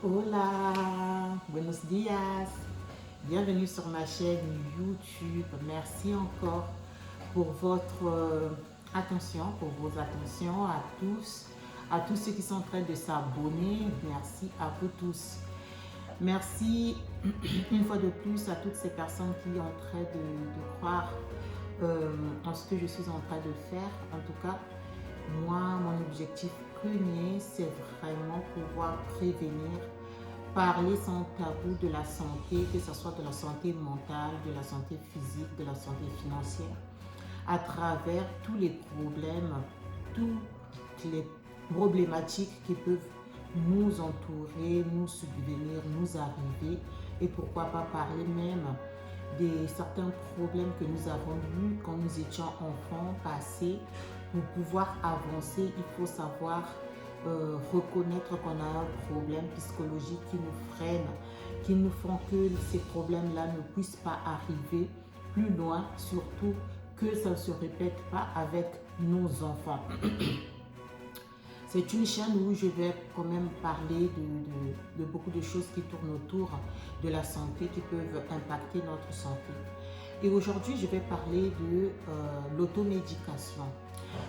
Hola, buenos días. Bienvenue sur ma chaîne YouTube. Merci encore pour votre attention, pour vos attentions à tous ceux qui sont en train de s'abonner. Merci à vous tous. Merci une fois de plus à toutes ces personnes qui sont en train de croire en ce que je suis en train de faire. En tout cas, moi, mon objectif premier, c'est vraiment pouvoir prévenir, parler sans tabou de la santé, que ce soit de la santé mentale, de la santé physique, de la santé financière, à travers tous les problèmes, toutes les problématiques qui peuvent nous entourer, nous subvenir, nous arriver, et pourquoi pas parler même de certains problèmes que nous avons eus quand nous étions enfants, passés. Pour pouvoir avancer, il faut savoir reconnaître qu'on a un problème psychologique qui nous freine, qui nous font que ces problèmes-là ne puissent pas arriver plus loin, surtout que ça ne se répète pas avec nos enfants. C'est une chaîne où je vais quand même parler de beaucoup de choses qui tournent autour de la santé, qui peuvent impacter notre santé. Et aujourd'hui, je vais parler de l'automédication.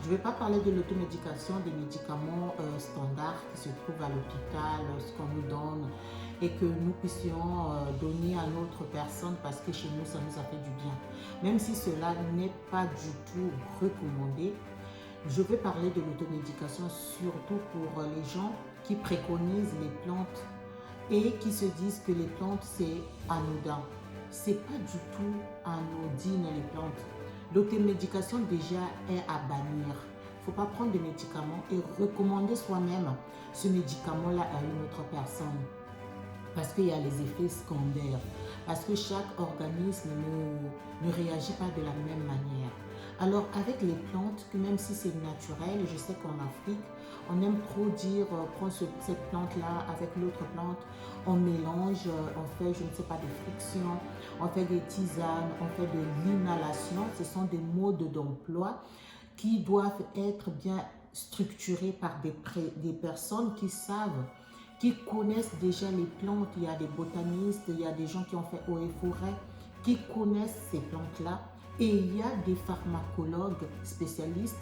Je ne vais pas parler de l'automédication, des médicaments standards qui se trouvent à l'hôpital, ce qu'on nous donne et que nous puissions donner à notre personne parce que chez nous, ça nous a fait du bien. Même si cela n'est pas du tout recommandé, je vais parler de l'automédication surtout pour les gens qui préconisent les plantes et qui se disent que les plantes, c'est anodin. C'est pas du tout anodine les plantes. L'automédication déjà est à bannir. Il ne faut pas prendre des médicaments et recommander soi-même ce médicament-là à une autre personne. Parce qu'il y a les effets secondaires. Parce que chaque organisme ne réagit pas de la même manière. Alors avec les plantes, même si c'est naturel, je sais qu'en Afrique, on aime trop dire prends cette plante-là avec l'autre plante, on mélange, on fait je ne sais pas des frictions, on fait des tisanes, on fait de l'inhalation. Ce sont des modes d'emploi qui doivent être bien structurés par des personnes qui savent, qui connaissent déjà les plantes. Il y a des botanistes, il y a des gens qui ont fait eau et forêt, qui connaissent ces plantes-là. Et il y a des pharmacologues spécialistes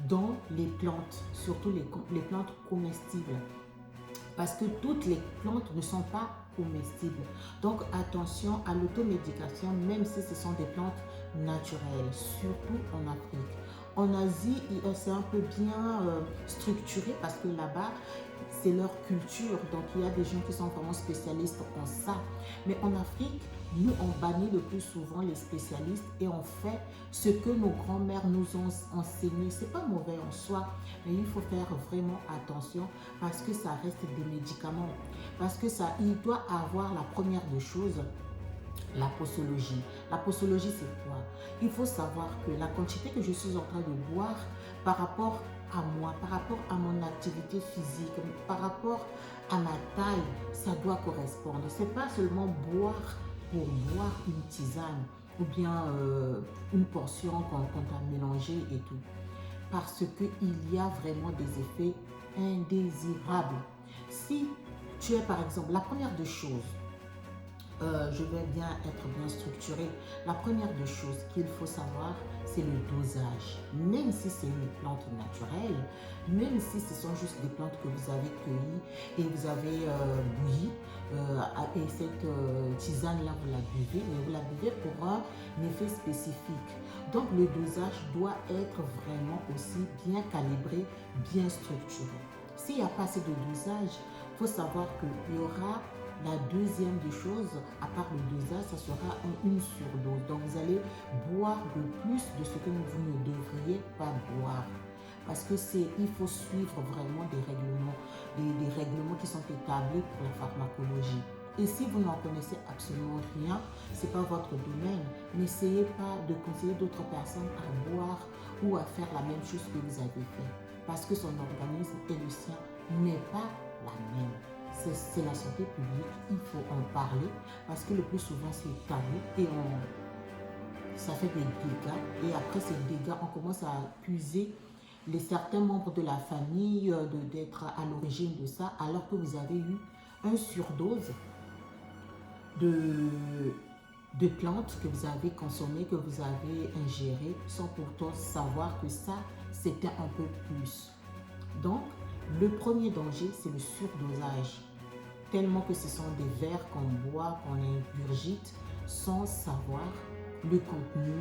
dans les plantes, surtout les plantes comestibles. Parce que toutes les plantes ne sont pas comestibles. Donc attention à l'automédication, même si ce sont des plantes naturelles, surtout en Afrique. En Asie, c'est un peu bien structuré parce que là-bas, c'est leur culture. Donc il y a des gens qui sont vraiment spécialistes en ça. Mais en Afrique, nous, on bannit le plus souvent les spécialistes et on fait ce que nos grands-mères nous ont enseigné. Ce n'est pas mauvais en soi, mais il faut faire vraiment attention parce que ça reste des médicaments. Parce que ça, il doit avoir la première des choses, la posologie. La posologie, c'est quoi? Il faut savoir que la quantité que je suis en train de boire par rapport à moi, par rapport à mon activité physique, par rapport à ma taille, ça doit correspondre. C'est pas seulement boire pour boire une tisane ou bien une portion qu'on a mélangée et tout. Parce qu'il y a vraiment des effets indésirables. Si tu es par exemple, la première des choses, je vais bien être bien structuré. La première des choses qu'il faut savoir, c'est le dosage. Même si c'est une plante naturelle, même si ce sont juste des plantes que vous avez cueillies et vous avez bouilli, et cette tisane-là, vous la buvez, mais vous la buvez pour un effet spécifique. Donc le dosage doit être vraiment aussi bien calibré, bien structuré. S'il n'y a pas assez de dosage, il faut savoir qu'il y aura la deuxième des choses, à part le dosage, ça sera une surdose. Donc vous allez boire de plus de ce que vous ne devriez pas boire. Parce que il faut suivre vraiment des règlements qui sont établis pour la pharmacologie. Et si vous n'en connaissez absolument rien, ce n'est pas votre domaine, n'essayez pas de conseiller d'autres personnes à boire ou à faire la même chose que vous avez fait. Parce que son organisme et le sien n'est pas la même. C'est la santé publique, il faut en parler parce que le plus souvent c'est tabou et ça fait des dégâts et après ces dégâts on commence à accuser certains membres de la famille d'être à l'origine de ça alors que vous avez eu une surdose de, de plantes que vous avez consommées, que vous avez ingérées, sans pourtant savoir que ça, c'était un peu plus. Donc, le premier danger, c'est le surdosage. Tellement que ce sont des verres qu'on boit, qu'on ingurgite, sans savoir le contenu,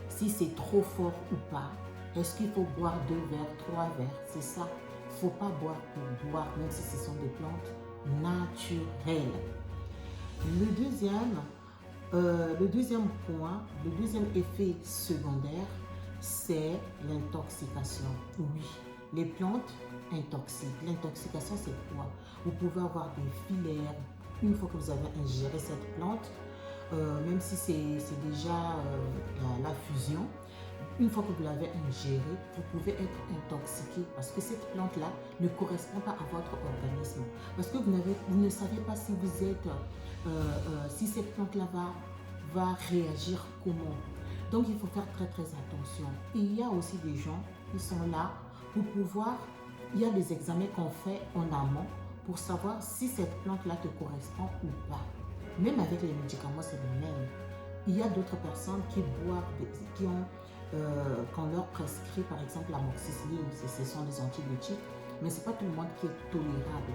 si c'est trop fort ou pas. Est-ce qu'il faut boire 2 verres, 3 verres? C'est ça. Il ne faut pas boire pour boire, même si ce sont des plantes naturelles. Le deuxième point, le deuxième effet secondaire, c'est l'intoxication. Oui, les plantes intoxiquent. L'intoxication, c'est quoi? Vous pouvez avoir des filaires. Une fois que vous avez ingéré cette plante, même si c'est déjà la fusion, une fois que vous l'avez ingérée, vous pouvez être intoxiqué parce que cette plante-là ne correspond pas à votre organisme. Parce que vous ne savez pas si vous êtes, si cette plante-là va réagir comment. Donc il faut faire très très attention. Et il y a aussi des gens qui sont là pour pouvoir, il y a des examens qu'on fait en amont pour savoir si cette plante-là te correspond ou pas. Même avec les médicaments, c'est le même. Il y a d'autres personnes qui boivent, qu'on leur prescrit par exemple l'amoxicilline, ce sont des antibiotiques, mais ce n'est pas tout le monde qui est tolérable.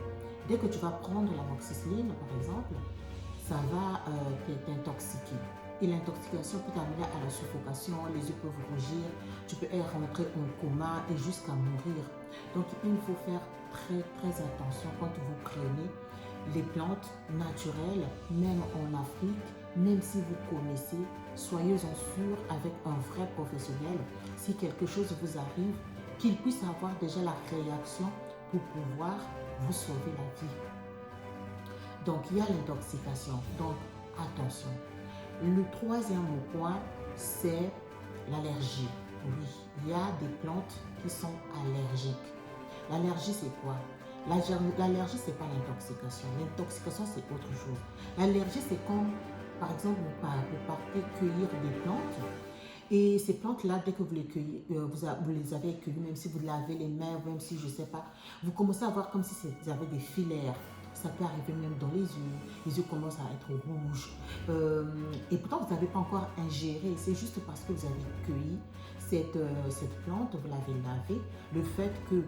Dès que tu vas prendre l'amoxicilline, par exemple, ça va t'intoxiquer. Et l'intoxication peut t'amener à la suffocation, les yeux peuvent rougir, tu peux rentrer en coma et jusqu'à mourir. Donc il faut faire très très attention quand vous prenez les plantes naturelles, même en Afrique, même si vous connaissez, soyez-en sûrs avec un vrai professionnel. Si quelque chose vous arrive, qu'il puisse avoir déjà la réaction pour pouvoir vous sauver la vie. Donc, il y a l'intoxication. Donc, attention. Le troisième point, c'est l'allergie. Oui, il y a des plantes qui sont allergiques. L'allergie, c'est quoi? L'allergie, ce n'est pas l'intoxication. L'intoxication, c'est autre chose. L'allergie, c'est quand, par exemple, vous partez cueillir des plantes et ces plantes-là, dès que vous les cueillez, vous les avez cueillies, même si vous lavez les mains, même si je ne sais pas, vous commencez à voir comme si vous avez des filaires. Ça peut arriver même dans les yeux commencent à être rouges. Et pourtant, vous n'avez pas encore ingéré. C'est juste parce que vous avez cueilli cette plante, vous l'avez lavée. Le fait que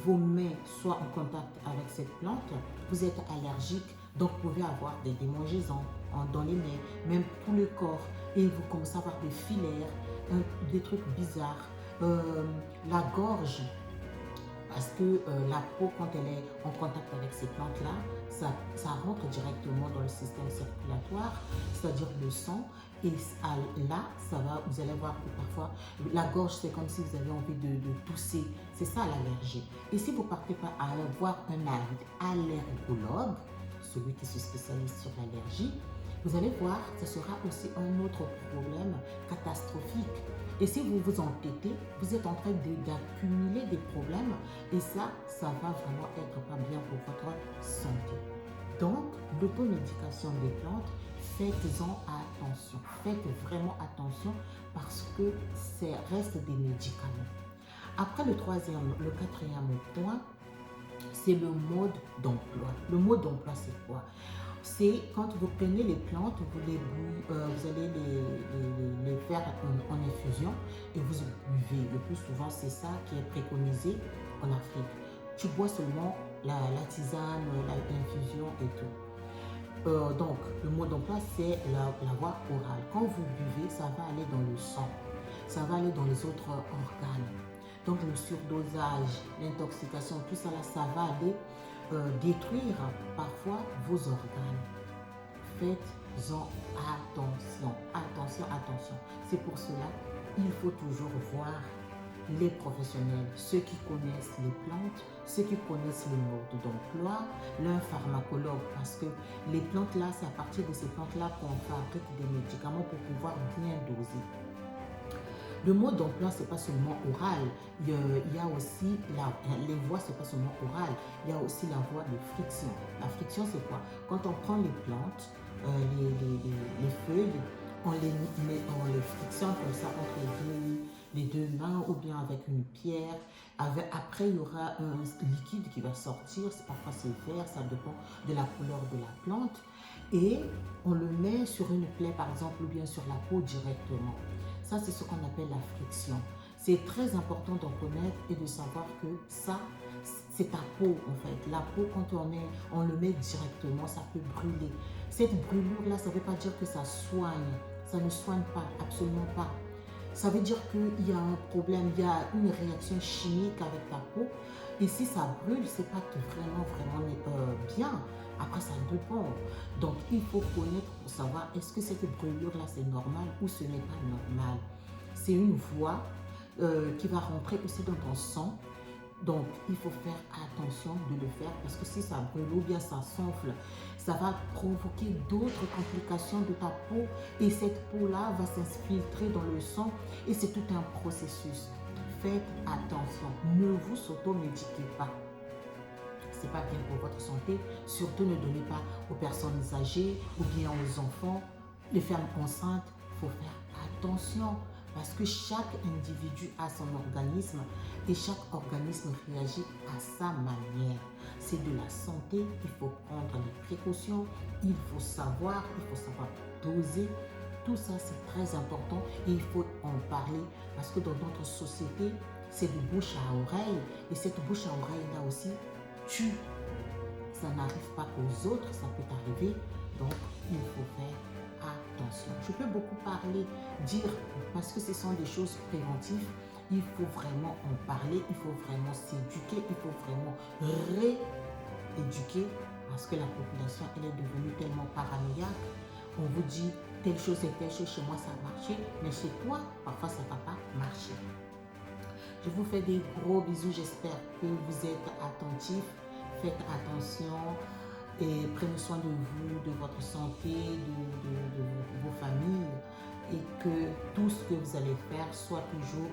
vos mains soient en contact avec cette plante, vous êtes allergique, donc vous pouvez avoir des démangeaisons dans les mains, même tout le corps, et vous commencez à avoir des filaires, des trucs bizarres, la gorge, parce que la peau, quand elle est en contact avec ces plantes-là, ça rentre directement dans le système circulatoire, c'est-à-dire le sang. Et là, vous allez voir que parfois, la gorge, c'est comme si vous avez envie de tousser. C'est ça l'allergie. Et si vous ne partez pas à voir un allergologue, celui qui se spécialise sur l'allergie, vous allez voir, ce sera aussi un autre problème catastrophique. Et si vous vous entêtez, vous êtes en train d'accumuler des problèmes et ça va vraiment être pas bien pour votre santé. Donc, l'automédication des plantes, faites-en attention. Faites vraiment attention parce que ça reste des médicaments. Après le quatrième point, c'est le mode d'emploi. Le mode d'emploi, c'est quoi? C'est quand vous prenez les plantes, vous allez les faire en infusion et vous buvez. Le plus souvent, c'est ça qui est préconisé en Afrique. Tu bois seulement la tisane, l'infusion et tout. Donc, le mode d'emploi, c'est la voie orale. Quand vous buvez, ça va aller dans le sang, ça va aller dans les autres organes. Donc, le surdosage, l'intoxication, tout ça, là, ça va aller détruire parfois vos organes. Faites-en attention, attention, attention. C'est pour cela qu'il faut toujours voir les professionnels, ceux qui connaissent les plantes, ceux qui connaissent le mode d'emploi, l'un pharmacologue, parce que les plantes là, c'est à partir de ces plantes-là qu'on fabrique des médicaments pour pouvoir bien doser. Le mode d'emploi, ce n'est pas seulement oral, il y a aussi, les voies, ce n'est pas seulement oral, il y a aussi la voie de friction. La friction, c'est quoi? Quand on prend les plantes, les feuilles, on les frictionne comme ça entre les deux mains ou ou bien avec une pierre. Après, il y aura un liquide qui va sortir. Parfois, c'est vert, ça dépend de la couleur de la plante. Et on le met sur une plaie, par exemple, ou bien sur la peau directement. Ça, c'est ce qu'on appelle la friction. C'est très important d'en connaître et de savoir que ça, c'est ta peau en fait. La peau, quand on le met directement, ça peut brûler. Cette brûlure-là, ça ne veut pas dire que ça soigne. Ça ne soigne pas, absolument pas. Ça veut dire qu'il y a un problème, il y a une réaction chimique avec ta peau. Et si ça brûle, c'est pas que vraiment bien. Après, ça dépend. Donc, il faut connaître pour savoir est-ce que cette brûlure-là, c'est normal ou ce n'est pas normal. C'est une voie qui va rentrer aussi dans ton sang. Donc, il faut faire attention de le faire parce que si ça brûle ou bien ça s'enfle, ça va provoquer d'autres complications de ta peau et cette peau-là va s'infiltrer dans le sang et c'est tout un processus. Faites attention, ne vous auto-médiquez pas. C'est pas bien pour votre santé. Surtout ne donnez pas aux personnes âgées ou bien aux enfants, les femmes enceintes. Il faut faire attention. Parce que chaque individu a son organisme et chaque organisme réagit à sa manière. C'est de la santé, il faut prendre les précautions, il faut savoir doser. Tout ça, c'est très important et il faut en parler parce que dans notre société, c'est de bouche à oreille et cette bouche à oreille-là aussi tue. Ça n'arrive pas aux autres, ça peut arriver, donc il faut faire attention. Je peux beaucoup parler, dire, parce que ce sont des choses préventives. Il faut vraiment en parler, il faut vraiment s'éduquer, il faut vraiment rééduquer parce que la population, elle est devenue tellement paranoïaque. On vous dit telle chose et telle chose, chez moi ça a marché, mais chez toi, parfois ça ne va pas marcher. Je vous fais des gros bisous, j'espère que vous êtes attentifs. Faites attention et prenez soin de vous, de votre santé, de vos familles et que tout ce que vous allez faire soit toujours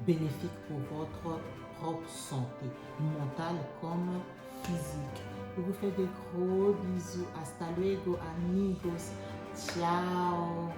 bénéfique pour votre propre santé, mentale comme physique. Je vous fais des gros bisous. Hasta luego, amigos. Ciao.